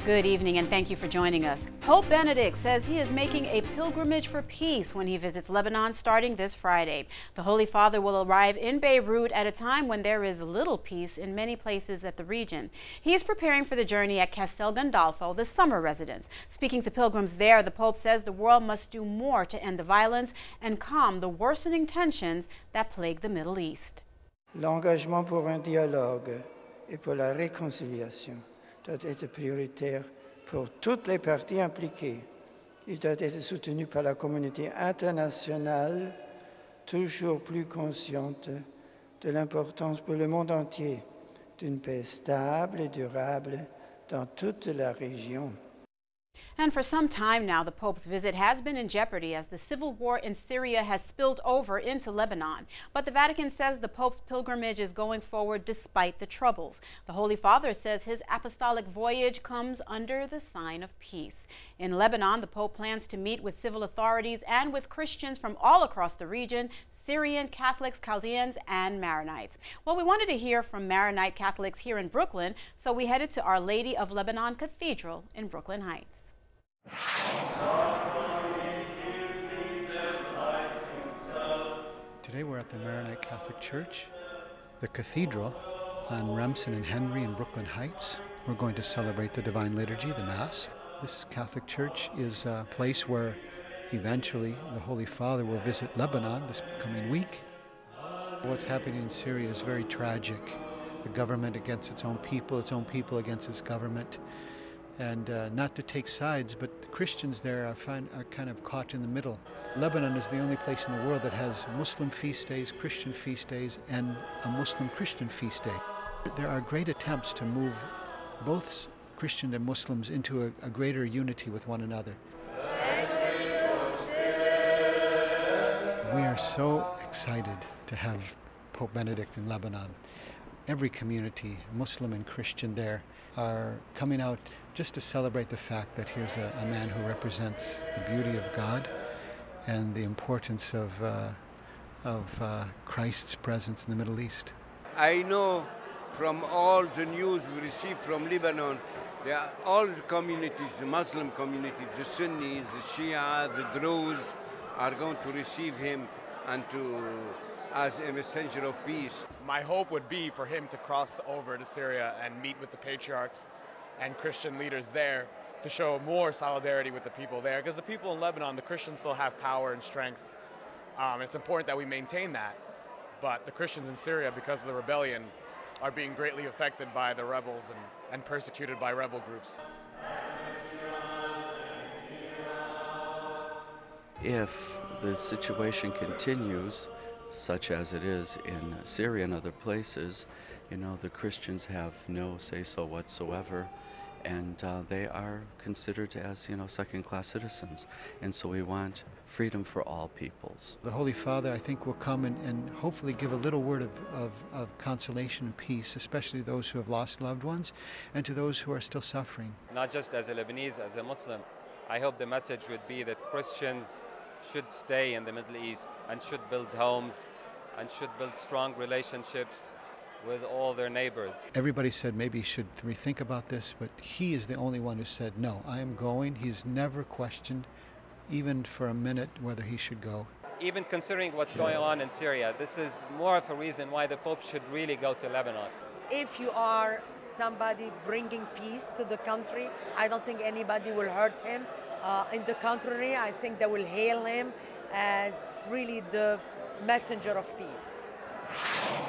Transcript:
Good evening and thank you for joining us. Pope Benedict says he is making a pilgrimage for peace when he visits Lebanon starting this Friday. The Holy Father will arrive in Beirut at a time when there is little peace in many places at the region. He is preparing for the journey at Castel Gandolfo, the summer residence. Speaking to pilgrims there, the Pope says the world must do more to end the violence and calm the worsening tensions that plague the Middle East. L'engagement pour un dialogue et pour la réconciliation doit être prioritaire pour toutes les parties impliquées. Il doit être soutenu par la communauté internationale, toujours plus consciente de l'importance pour le monde entier d'une paix stable et durable dans toute la région. And for some time now, the Pope's visit has been in jeopardy as the civil war in Syria has spilled over into Lebanon. But the Vatican says the Pope's pilgrimage is going forward despite the troubles. The Holy Father says his apostolic voyage comes under the sign of peace. In Lebanon, the Pope plans to meet with civil authorities and with Christians from all across the region, Syrian, Catholics, Chaldeans, and Maronites. Well, we wanted to hear from Maronite Catholics here in Brooklyn, so we headed to Our Lady of Lebanon Cathedral in Brooklyn Heights. Today we're at the Maronite Catholic Church, the cathedral on Remsen and Henry in Brooklyn Heights. We're going to celebrate the Divine Liturgy, the Mass. This Catholic Church is a place where eventually the Holy Father will visit Lebanon this coming week. What's happening in Syria is very tragic. The government against its own people against its government. And not to take sides, but the Christians there are kind of caught in the middle. Lebanon is the only place in the world that has Muslim feast days, Christian feast days, and a Muslim-Christian feast day. There are great attempts to move both Christian and Muslims into a greater unity with one another. We are so excited to have Pope Benedict in Lebanon. Every community, Muslim and Christian there, are coming out just to celebrate the fact that here's a man who represents the beauty of God and the importance of Christ's presence in the Middle East. I know from all the news we receive from Lebanon, there are all the communities, the Muslim communities, the Sunnis, the Shia, the Druze, are going to receive him and as a messenger of peace. My hope would be for him to cross over to Syria and meet with the patriarchs and Christian leaders there to show more solidarity with the people there, because the people in Lebanon, the Christians still have power and strength. It's important that we maintain that, but the Christians in Syria, because of the rebellion, are being greatly affected by the rebels and persecuted by rebel groups. If the situation continues, such as it is in Syria and other places, the Christians have no say-so whatsoever, and they are considered as, second-class citizens. And so we want freedom for all peoples. The Holy Father, I think, will come and hopefully give a little word of consolation and peace, especially to those who have lost loved ones and to those who are still suffering. Not just as a Lebanese, as a Muslim, I hope the message would be that Christians should stay in the Middle East and should build homes and should build strong relationships with all their neighbors. Everybody said maybe he should rethink about this, but he is the only one who said, no, I am going. He's never questioned, even for a minute, whether he should go. Even considering what's going on in Syria, this is more of a reason why the Pope should really go to Lebanon. If you are somebody bringing peace to the country, I don't think anybody will hurt him. In the contrary, I think they will hail him as really the messenger of peace.